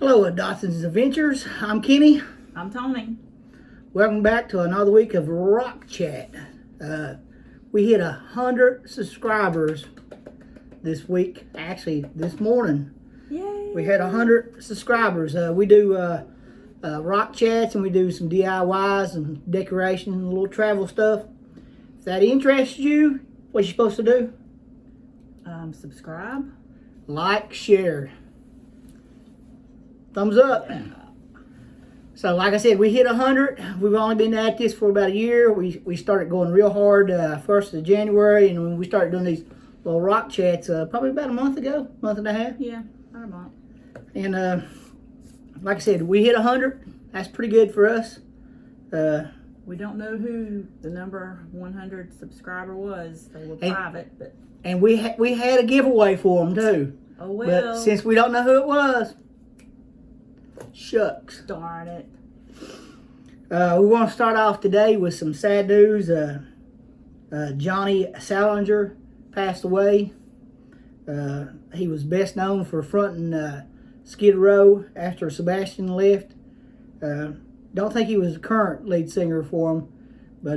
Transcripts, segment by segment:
Hello, Dotson's Adventures. I'm Kenny. I'm Tony. Welcome back to another week of Rock Chat. We hit 100 subscribers this week. Actually, this morning. Yay! We had 100 subscribers. We do rock chats and we do some DIYs and decoration and a little travel stuff. If that interests you, what you supposed to do? Subscribe. Like, share. Thumbs up. So like I said, we hit 100. We've only been at this for about a year. We started going real hard 1st of January, and when we started doing these little rock chats probably about a month ago, month and a half. Yeah, about a month. And like I said, we hit 100. That's pretty good for us. We don't know who the number 100 subscriber was. They were private, but we had a giveaway for them too. oh well. But since we don't know who it was, shucks. Darn it. We want to start off today with some sad news. Johnny Salinger passed away. He was best known for fronting Skid Row after Sebastian left. Don't think he was the current lead singer for him, but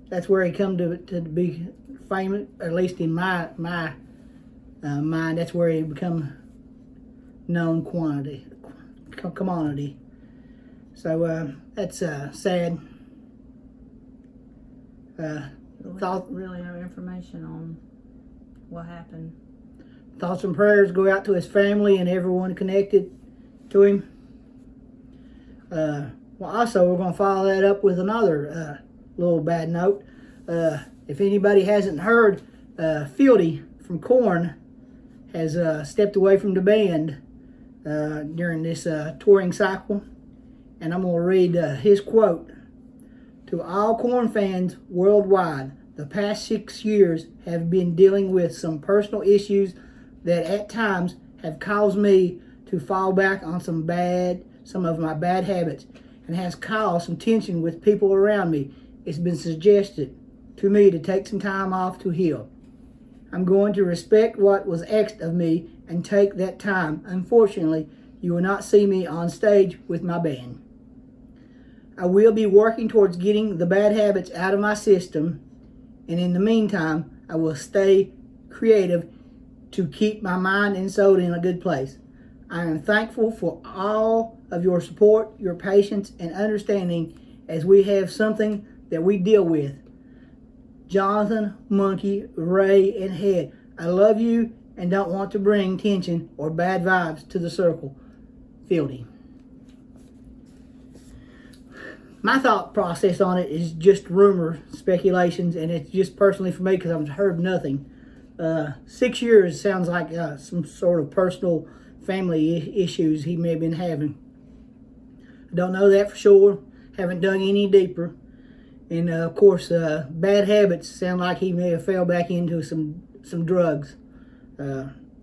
that's where he come to be famous, at least in my mind. That's where he become known commodity. So that's sad. Really no information on what happened. Thoughts and prayers go out to his family and everyone connected to him. Well, also, we're going to follow that up with another little bad note. If anybody hasn't heard, Fieldy from Korn has stepped away from the band during this touring cycle. And I'm going to read his quote. To all Korn fans worldwide, the past 6 years have been dealing with some personal issues that at times have caused me to fall back on some of my bad habits and has caused some tension with people around me. It's been suggested to me to take some time off to heal. I'm going to respect what was asked of me and take that time. Unfortunately, you will not see me on stage with my band. I will be working towards getting the bad habits out of my system, and in the meantime, I will stay creative to keep my mind and soul in a good place. I am thankful for all of your support, your patience, and understanding as we have something that we deal with. Jonathan, Monkey, Ray, and Head, I love you and don't want to bring tension or bad vibes to the circle. Fieldy. My thought process on it is just rumor, speculations, and it's just personally for me because I've heard nothing. 6 years sounds like some sort of personal family issues he may have been having. I don't know that for sure. Haven't dug any deeper. And of course, bad habits sound like he may have fell back into some drugs.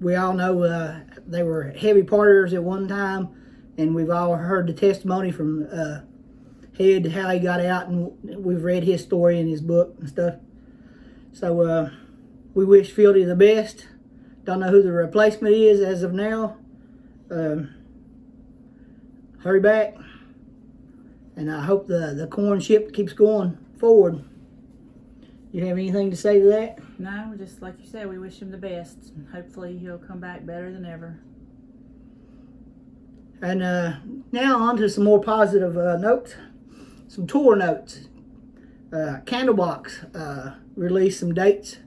We all know they were heavy partiers at one time, and we've all heard the testimony from Head, how he got out, and we've read his story in his book and stuff. So we wish Fieldy the best. Don't know who the replacement is as of now. Hurry back. And I hope the Korn ship keeps going forward. You have anything to say to that? No, just like you said, we wish him the best. Hopefully he'll come back better than ever. And now on to some more positive notes. Some tour notes. Candlebox released some dates.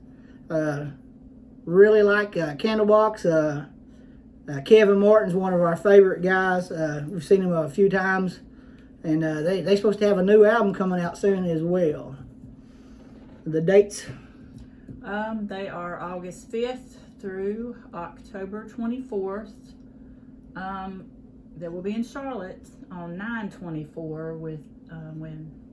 Really like Candlebox. Kevin Martin's one of our favorite guys. We've seen him a few times. And they're supposed to have a new album coming out soon as well. The dates? They are August 5th through October 24th. They will be in Charlotte on 9/24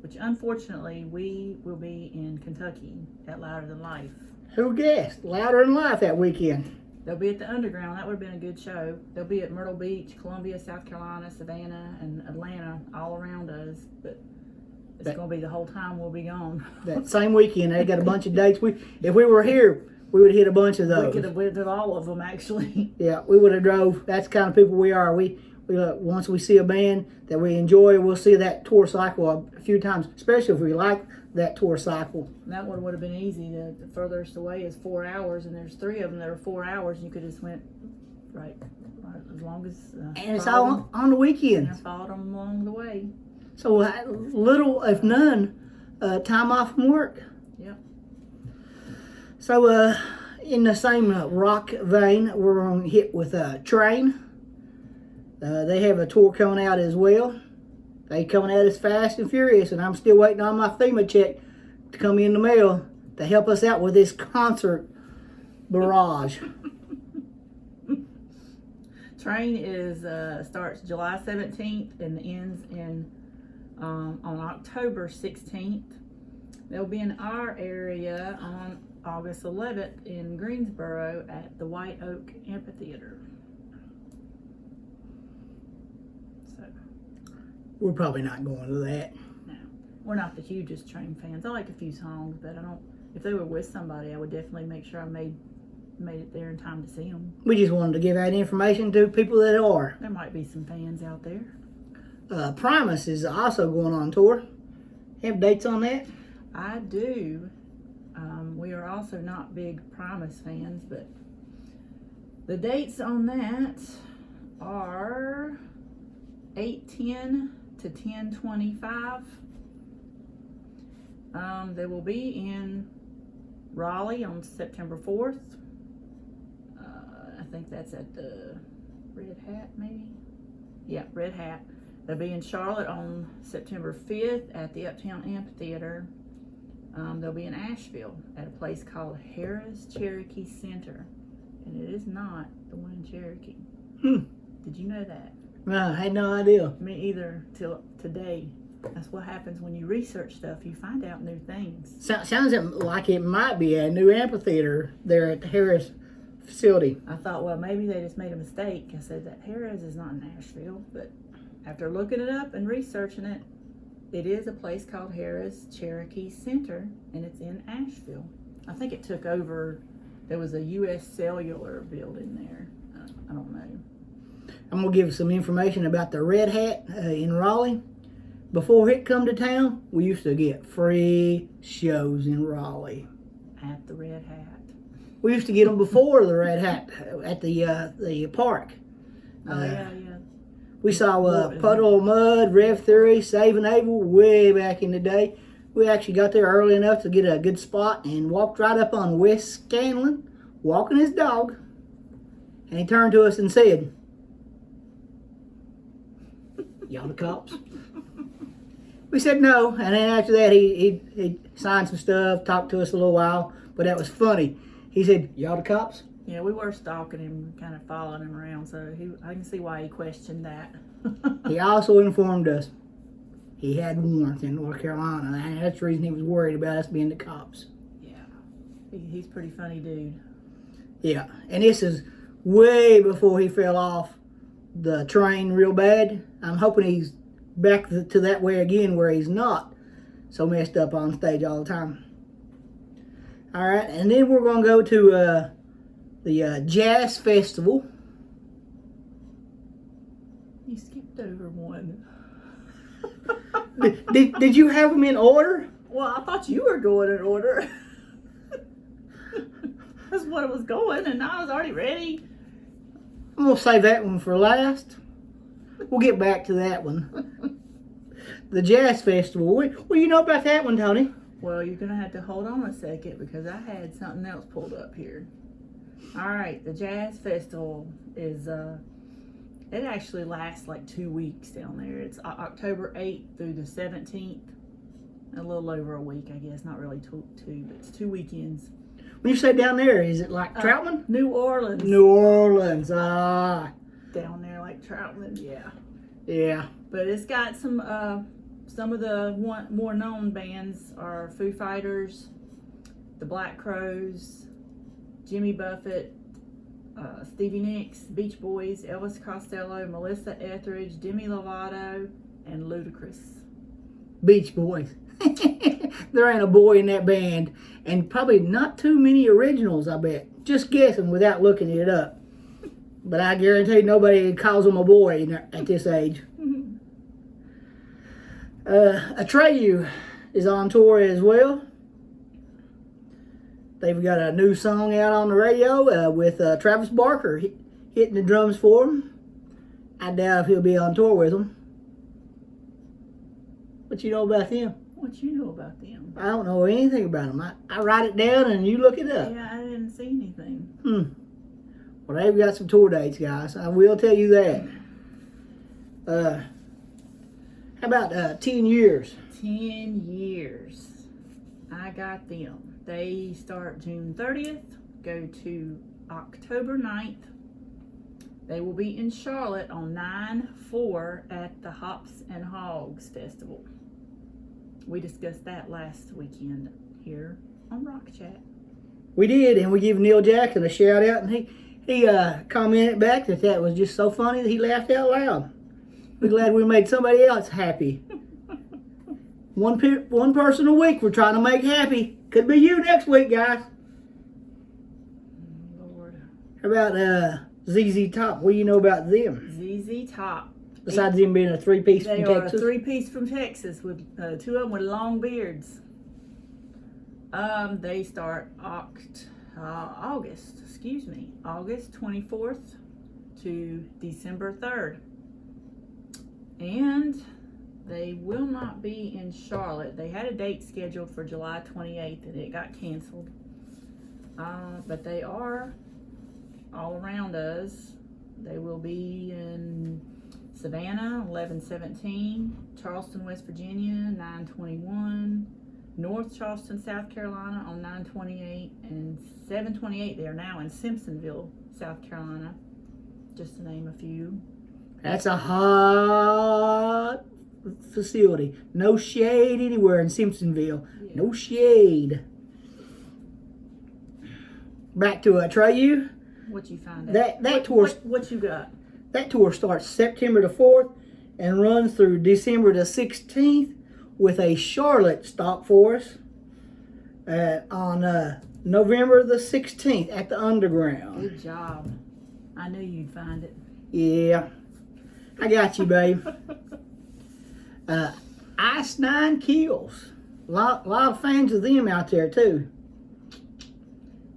which unfortunately we will be in Kentucky at Louder Than Life. Who guessed? Louder Than Life that weekend. They'll be at the Underground. That would have been a good show. They'll be at Myrtle Beach, Columbia, South Carolina, Savannah, and Atlanta, all around us. But it's going to be the whole time we'll be gone. That same weekend, they got a bunch of dates. If we were here, we would have hit a bunch of those. We could have lived at all of them, actually. Yeah, we would have drove. That's the kind of people we are. We Once we see a band that we enjoy, we'll see that tour cycle a few times, especially if we like that tour cycle. That one would have been easy. The furthest away is 4 hours, and there's 3 of them that are 4 hours, and you could just went right as long as. And it's all on the weekends. I followed them along the way. So little, if none, time off from work. Yep. So in the same rock vein, we're going to hit with Train. They have a tour coming out as well. They coming at us fast and furious, and I'm still waiting on my FEMA check to come in the mail to help us out with this concert barrage. Train is starts July 17th and ends on October 16th. They'll be in our area on August 11th in Greensboro at the White Oak Amphitheater. So We're probably not going to that. no, we're not the hugest Train fans. I like a few songs, but I don't. If they were with somebody, I would definitely make sure I made it there in time to see them. We just wanted to give out information to people that are. There might be some fans out there. Primus is also going on tour. Have dates on that? I do. We are also not big Primus fans, but the dates on that are 8/10 to 10/25. They will be in Raleigh on September 4th. I think that's at the Red Hat, maybe? Yeah, Red Hat. They'll be in Charlotte on September 5th at the Uptown Amphitheater. They'll be in Asheville at a place called Harrah's Cherokee Center. And it is not the one in Cherokee. Did you know that? No, I had no idea. Me either till today. That's what happens when you research stuff. You find out new things. Sounds like it might be a new amphitheater there at the Harris facility. I thought, well, maybe they just made a mistake. I said that Harrah's is not in Asheville, but after looking it up and researching it, it is a place called Harrah's Cherokee Center, and it's in Asheville. I think it took over. There was a U.S. Cellular building there. I don't know. I'm going to give some information about the Red Hat in Raleigh. Before it come to town, we used to get free shows in Raleigh. At the Red Hat. We used to get them before the Red Hat at the park. Oh, yeah. We saw Puddle of Mud, Rev Theory, Saving Abel way back in the day. We actually got there early enough to get a good spot and walked right up on Wes Scanlon, walking his dog. And he turned to us and said, "Y'all the cops?" We said no, and then after that he signed some stuff, talked to us a little while, but that was funny. He said, "Y'all the cops?" Yeah, we were stalking him, kind of following him around, so I can see why he questioned that. He also informed us he had warrants in North Carolina, and that's the reason he was worried about us being the cops. Yeah, he's a pretty funny dude. Yeah, and this is way before he fell off the train real bad. I'm hoping he's back to that way again where he's not so messed up on stage all the time. All right, and then we're going to go to the Jazz Festival. You skipped over one. Did you have them in order? Well, I thought you were going in order. That's what it was going, and I was already ready. I'm going to save that one for last. We'll get back to that one. The Jazz Festival. What do you know about that one, Tony? Well, you're going to have to hold on a second because I had something else pulled up here. All right, the Jazz Festival is, it actually lasts like 2 weeks down there. It's October 8th through the 17th. A little over a week, I guess. Not really two, but it's 2 weekends. When you say down there, is it like Troutman? New Orleans. New Orleans, ah. Down there like Troutman, yeah. Yeah. But it's got some of the more known bands are Foo Fighters, the Black Crowes, Jimmy Buffett, Stevie Nicks, Beach Boys, Elvis Costello, Melissa Etheridge, Demi Lovato, and Ludacris. Beach Boys. There ain't a boy in that band, and probably not too many originals, I bet. Just guessing without looking it up. But I guarantee nobody calls him a boy at this age. Atreyu is on tour as well. They've got a new song out on the radio with Travis Barker hitting the drums for them. I doubt if he'll be on tour with them. What you know about them? What you know about them? I don't know anything about them. I write it down and you look it up. Yeah, I didn't see anything. Well, they've got some tour dates, guys. I will tell you that. How about 10 years? 10 years. I got them. They start June 30th, go to October 9th. They will be in Charlotte on 9/4 at the Hops and Hogs Festival. We discussed that last weekend here on Rock Chat. We did, and we give Neil Jackson a shout out, and he commented back that was just so funny that he laughed out loud. We're glad we made somebody else happy. One person a week we're trying to make happy. Could be you next week, guys. Lord. How about ZZ Top? What do you know about them? ZZ Top. Besides them being a three-piece from They Texas. are a three-piece from Texas with two of them with long beards. They start August 24th to December 3rd. And they will not be in Charlotte. They had a date scheduled for July 28th and it got canceled. But they are all around us. They will be in Savannah, 11/17, Charleston, West Virginia, 9/21, North Charleston, South Carolina on 9/28, and 7/28. They are now in Simpsonville, South Carolina, just to name a few. That's a hot facility. No shade anywhere in Simpsonville. Yeah. No shade. Back to Atreyu. What you find out? That tour. What you got? That tour starts September the 4th and runs through December the 16th with a Charlotte stop for us on November the 16th at the Underground. Good job. I knew you'd find it. Yeah. I got you, babe. Ice Nine Kills. Lot of fans of them out there, too.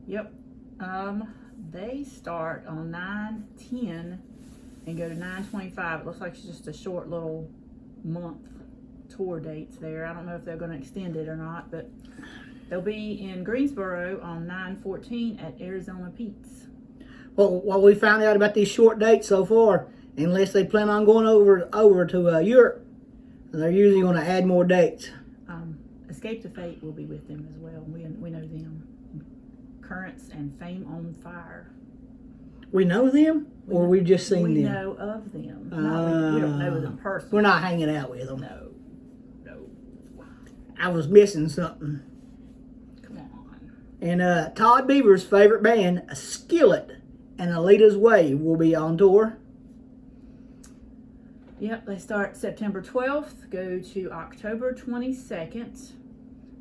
Yep. They start on 9/10 and go to 9/25. It looks like it's just a short little month tour dates there. I don't know if they're going to extend it or not, but they'll be in Greensboro on 9/14 at Arizona Pete's. Well, what we found out about these short dates so far, unless they plan on going over to Europe, they're usually going to add more dates. Escape to Fate will be with them as well. We know them. Currents and Fame on Fire. We know them, or we've just seen them? We know of them. We don't know them personally. We're not hanging out with them. No. I was missing something. Come on. And Todd Beaver's favorite band, Skillet and Alita's Way, will be on tour. Yep, they start September 12th, go to October 22nd.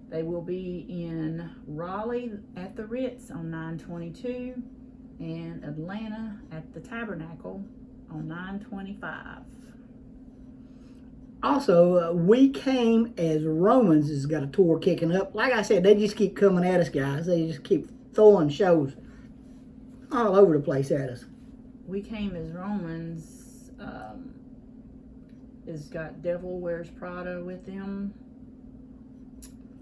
They will be in Raleigh at the Ritz on 9/22 and Atlanta at the Tabernacle on 9/25. Also, We Came as Romans has got a tour kicking up. Like I said, they just keep coming at us, guys. They just keep throwing shows all over the place at us. We Came as Romans has got Devil Wears Prada with them.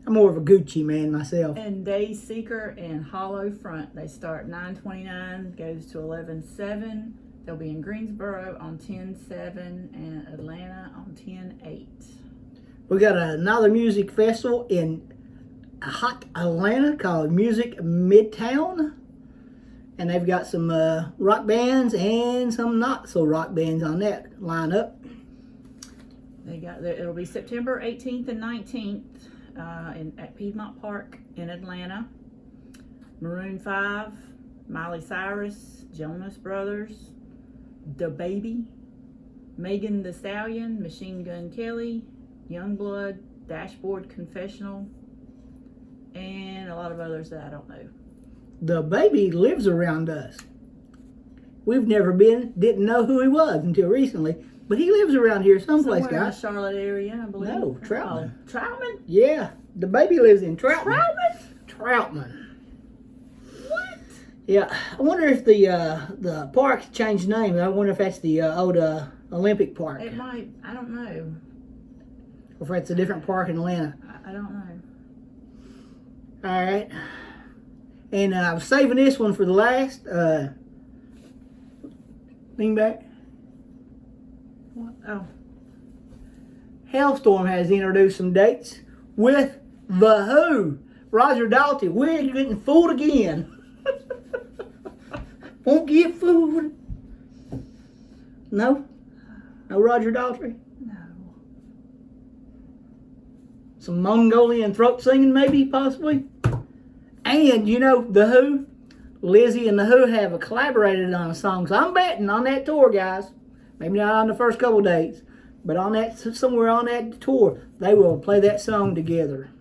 I'm more of a Gucci man myself. And Day Seeker and Hollow Front. They start 9/29, goes to 11/7. They'll be in Greensboro on 10/7 and Atlanta on 10/8. We got another music festival in hot Atlanta called Music Midtown. And they've got some rock bands and some not so rock bands on that lineup. It'll be September 18th and 19th at Piedmont Park in Atlanta. Maroon 5, Miley Cyrus, Jonas Brothers, Da Baby, Megan Thee Stallion, Machine Gun Kelly, Youngblood, Dashboard Confessional, and a lot of others that I don't know. The Baby lives around us. we've never been, didn't know who he was until recently. But he lives around here someplace, Somewhere in the guys. Charlotte area, I believe. No, Troutman. Oh, Troutman? Yeah, the baby lives in Troutman. Troutman? What? Yeah, I wonder if the park changed name. I wonder if that's the old Olympic Park. It might. I don't know. Or if that's a different park in Atlanta. I don't know. All right. And I was saving this one for the last. Lean back. What? Oh. Hailstorm has introduced some dates with The Who. Roger Daltrey, we're getting fooled again. Won't get fooled. No? No Roger Daltrey? No. Some Mongolian throat singing maybe, possibly? And, you know, The Who, Lizzie and The Who have collaborated on a song. So I'm betting on that tour, guys. Maybe not on the first couple days, but on that, somewhere on that tour, they will play that song together.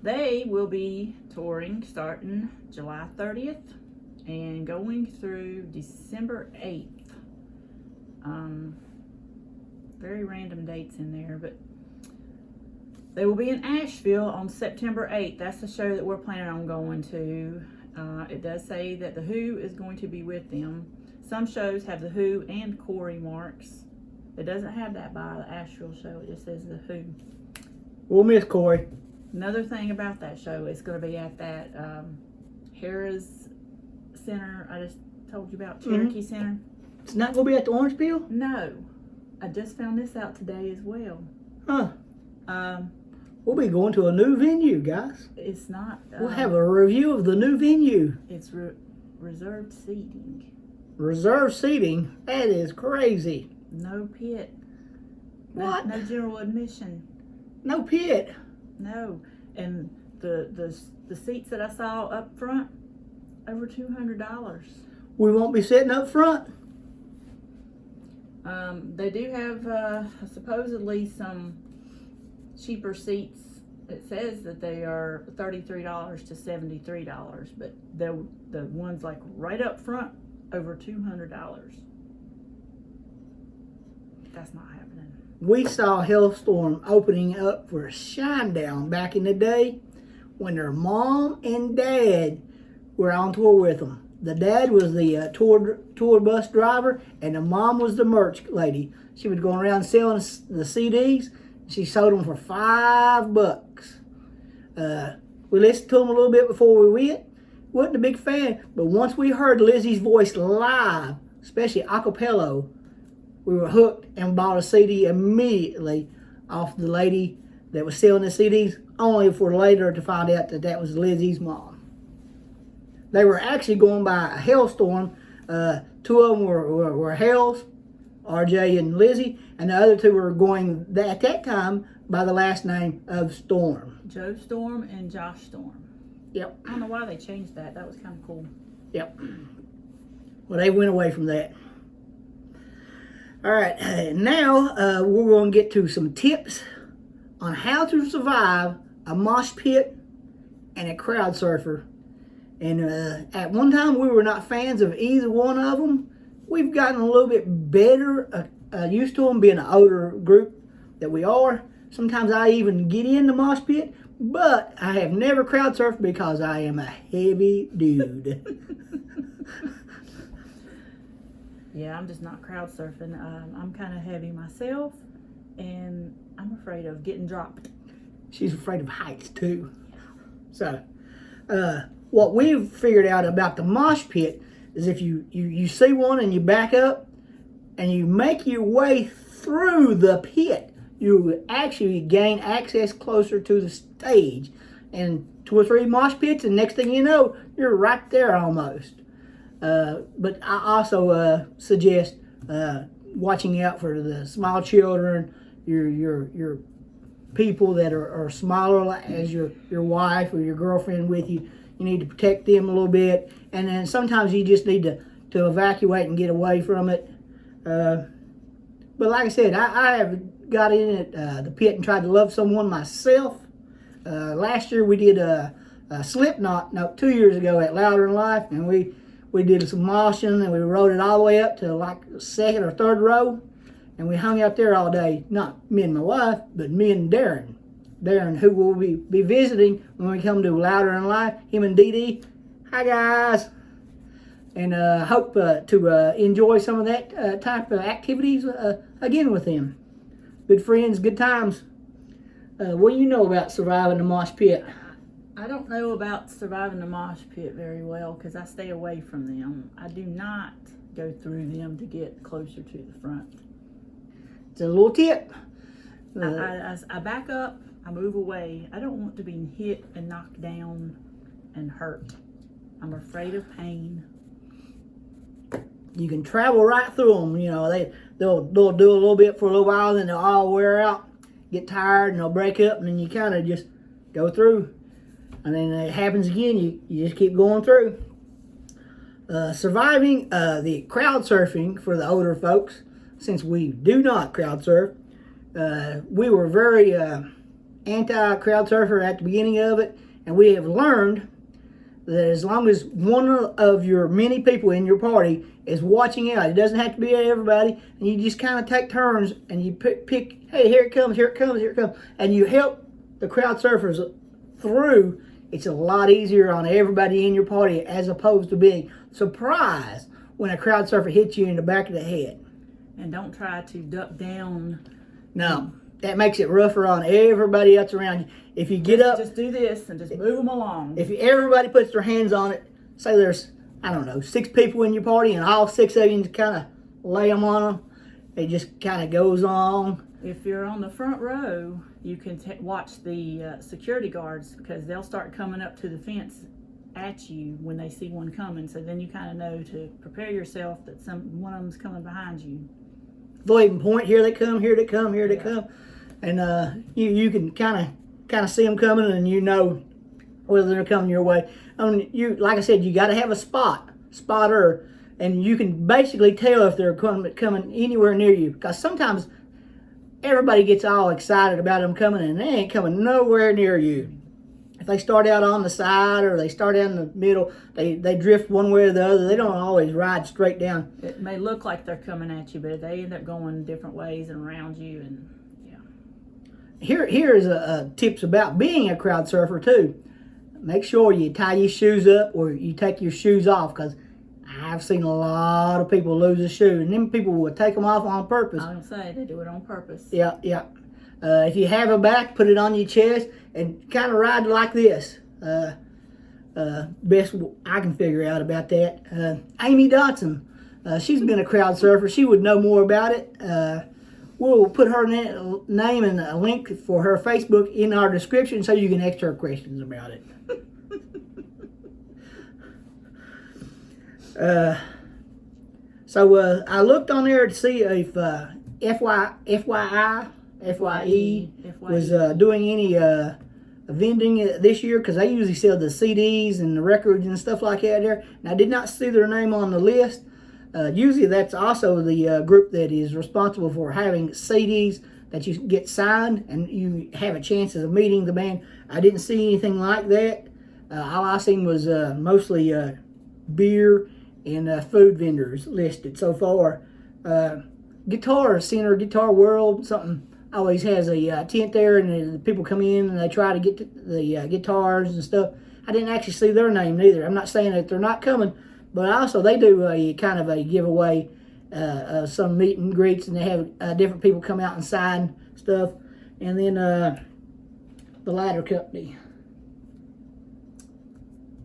They will be touring starting July 30th and going through December 8th. Very random dates in there, but they will be in Asheville on September 8th. That's the show that we're planning on going to. It does say that The Who is going to be with them. Some shows have The Who and Corey marks. It doesn't have that by the Asheville show. It just says The Who. We'll miss Corey. Another thing about that show, it's going to be at that Harrah's Center I just told you about, Cherokee Center. It's not going to be at the Orange Peel? No. I just found this out today as well. Huh. Um, We'll be going to a new venue, guys. It's not. We'll have a review of the new venue. It's reserved seating. Reserved seating? That is crazy. No pit. What? No general admission. No pit. No. And the seats that I saw up front, over $200. We won't be sitting up front. They do have supposedly some cheaper seats. It says that they are $33 to $73, but the ones like right up front, over $200. That's not happening. We saw Hailstorm opening up for Shinedown back in the day when their mom and dad were on tour with them. The dad was the tour bus driver, and the mom was the merch lady. She would go around selling the CDs. She sold them for $5. We listened to them a little bit before we went. Wasn't a big fan, but once we heard Lizzie's voice live, especially a cappella, we were hooked and bought a CD immediately off the lady that was selling the CDs, only for later to find out that that was Lizzie's mom. They were actually going by a Hailstorm. Two of them were Hales, RJ and Lizzie, and the other two were going at that time by the last name of Storm. Joe Storm and Josh Storm. Yep. I don't know why they changed that. That was kind of cool. Yep. Well, they went away from that. All right, now we're going to get to some tips on how to survive a mosh pit and a crowd surfer. And at one time, we were not fans of either one of them. We've gotten a little bit better used to them, being an older group that we are. Sometimes I even get in the mosh pit, but I have never crowd surfed because I am a heavy dude. Yeah, I'm just not crowd surfing. I'm kind of heavy myself, and I'm afraid of getting dropped. She's afraid of heights too. So, what we've figured out about the mosh pit is if you see one and you back up and you make your way through the pit, you actually gain access closer to the stage. And 2 or 3 mosh pits, and next thing you know, you're right there almost. But I also suggest watching out for the small children, your people that are smaller as your wife or your girlfriend with you. You need to protect them a little bit, and then sometimes you just need to evacuate and get away from it. But like I said, I have got in at the pit and tried to love someone myself. Last year we did a Slipknot, 2 years ago at Louder in Life, and we We did some moshing, and we rode it all the way up to like second or third row, and we hung out there all day. Not me and my wife, but me and Darren. Darren, who will be visiting when we come to Louder in Life. Him and Dee Dee. Hi guys. And hope to enjoy some of that type of activities again with them. Good friends, good times. What do you know about surviving the mosh pit? I don't know about surviving the mosh pit very well because I stay away from them. I do not go through them to get closer to the front. It's a little tip. I back up, I move away. I don't want to be hit and knocked down and hurt. I'm afraid of pain. You can travel right through them. You know, they'll do a little bit for a little while, then they'll all wear out, get tired, and they'll break up, and then you kind of just go through. And then it happens again, you just keep going through. Surviving the crowd surfing for the older folks, since we do not crowd surf, we were very anti-crowd surfer at the beginning of it, and we have learned that as long as one of your many people in your party is watching out, it doesn't have to be everybody, and you just kind of take turns, and you pick, hey, here it comes, here it comes, here it comes, and you help the crowd surfers through. It's a lot easier on everybody in your party as opposed to being surprised when a crowd surfer hits you in the back of the head. And don't try to duck down. No, that makes it rougher on everybody else around you. If you get up, just do this and just move them along. If everybody puts their hands on it, say there's, I don't know, 6 people in your party, and all 6 of you kind of lay them on them, it just kind of goes on. If you're on the front row, you can watch the security guards because they'll start coming up to the fence at you when they see one coming. So then you kind of know to prepare yourself that one of them's coming behind you. They'll even point, here they come, here they come, here they come. And you can kind of see them coming, and you know whether they're coming your way. I mean, like I said, you got to have a spotter, and you can basically tell if they're coming anywhere near you. Because sometimes everybody gets all excited about them coming, and they ain't coming nowhere near you. If they start out on the side or they start out in the middle, they drift one way or the other. They don't always ride straight down. It may look like they're coming at you, but they end up going different ways and around you. And yeah. Here is a tips about being a crowd surfer too. Make sure you tie your shoes up or you take your shoes off, because I've seen a lot of people lose a shoe, and them people will take them off on purpose. I don't say they do it on purpose. Yeah. If you have a back, put it on your chest and kind of ride like this. Best I can figure out about that. Amy Dotson, she's been a crowd surfer. She would know more about it. We'll put her name and a link for her Facebook in our description so you can ask her questions about it. So I looked on there to see if FYE was doing any vending this year, because they usually sell the CDs and the records and stuff like that there. And I did not see their name on the list. Usually that's also the group that is responsible for having CDs that you get signed and you have a chance of meeting the band. I didn't see anything like that. All I seen was mostly beer and food vendors listed so far. Guitar Center, Guitar World, something always has a tent there, and the people come in and they try to get the guitars and stuff. I didn't actually see their name neither. I'm not saying that they're not coming, but also they do a kind of a giveaway, some meet and greets, and they have different people come out and sign stuff. And then the ladder company,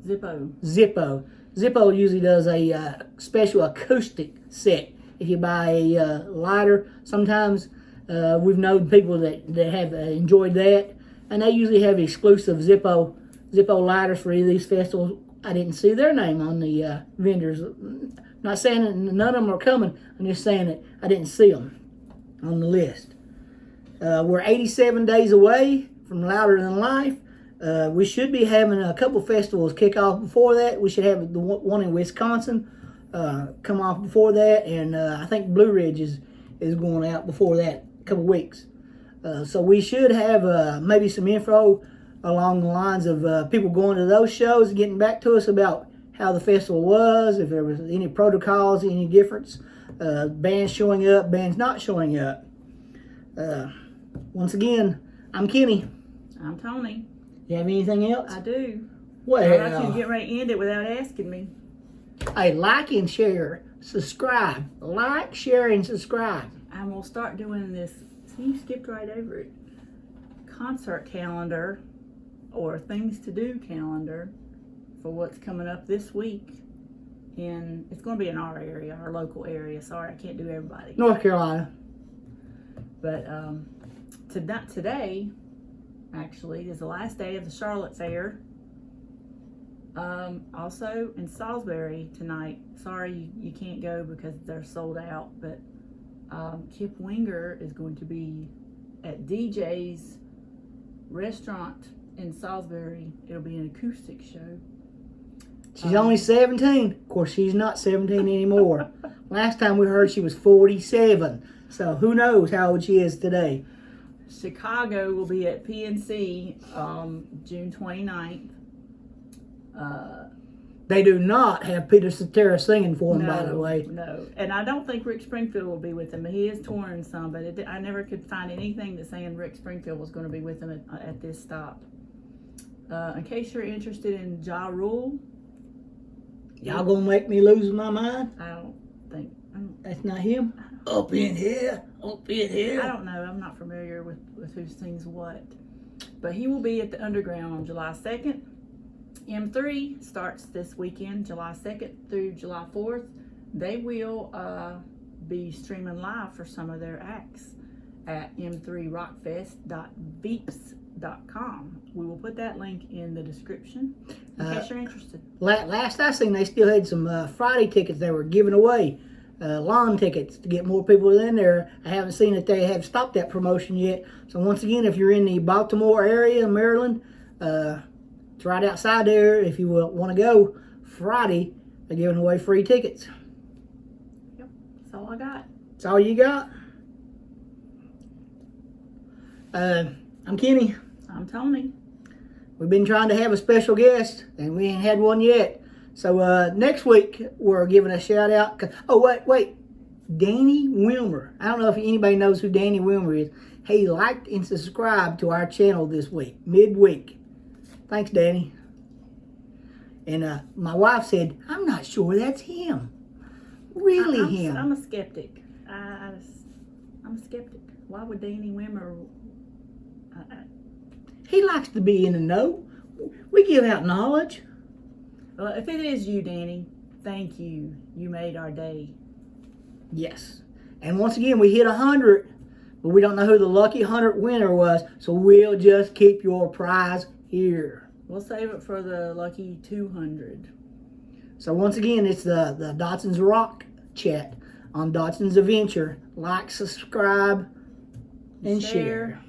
Zippo usually does a special acoustic set if you buy a lighter. Sometimes we've known people that have enjoyed that, and they usually have exclusive Zippo lighters for these festivals. I didn't see their name on the vendors. Not saying that none of them are coming. I'm just saying that I didn't see them on the list. We're 87 days away from Louder Than Life. We should be having a couple festivals kick off before that. We should have the one in Wisconsin come off before that, and I think Blue Ridge is going out before that, a couple weeks. So we should have maybe some info along the lines of people going to those shows, getting back to us about how the festival was, if there was any protocols, any difference, bands showing up, bands not showing up. Once again, I'm Kenny. I'm Tony. You have anything else? I do. Well, I can get ready to end it without asking me. Hey, like and share, subscribe. Like, share, and subscribe. I'm going to start doing this. See, you skipped right over it. Concert calendar or things to do calendar for what's coming up this week. And it's going to be in our area, our local area. Sorry, I can't do everybody. North Carolina. But today, actually, is the last day of the Charlotte Fair. Also in Salisbury tonight. Sorry you can't go because they're sold out. But Kip Winger is going to be at DJ's restaurant in Salisbury. It'll be an acoustic show. She's only 17. Of course, she's not 17 anymore. Last time we heard she was 47. So who knows how old she is today. Chicago will be at PNC June 29th. They do not have Peter Cetera singing for them, by the way. No, and I don't think Rick Springfield will be with them. He is touring some, but I never could find anything that saying Rick Springfield was going to be with them at this stop. In case you're interested in Ja Rule. Y'all gonna make me lose my mind? I don't think. That's not him? Up in here. I don't know. I'm not familiar with who sings what. But he will be at the Underground on July 2nd. M3 starts this weekend, July 2nd through July 4th. They will be streaming live for some of their acts at m3rockfest.veeps.com. We will put that link in the description in case you're interested. Last I seen, they still had some Friday tickets they were giving away. Lawn tickets to get more people in there. I haven't seen that they have stopped that promotion yet. So once again, if you're in the Baltimore area, Maryland, it's right outside there. If you want to go Friday, they're giving away free tickets. Yep, that's all I got. That's all you got? I'm Kenny. I'm Tony. We've been trying to have a special guest, and we ain't had one yet. So next week, we're giving a shout out. Oh, wait. Danny Wilmer. I don't know if anybody knows who Danny Wilmer is. He liked and subscribed to our channel this week, midweek. Thanks, Danny. And my wife said, I'm not sure that's him. Really him. I'm a skeptic. I'm a skeptic. Why would Danny Wilmer... He likes to be in the know. We give out knowledge. Well, if it is you, Danny, thank you. You made our day. Yes. And once again, we hit 100, but we don't know who the lucky 100 winner was, so we'll just keep your prize here. We'll save it for the lucky 200. So once again, it's the Dotson's Rock chat on Dotson's Adventure. Like, subscribe, and share.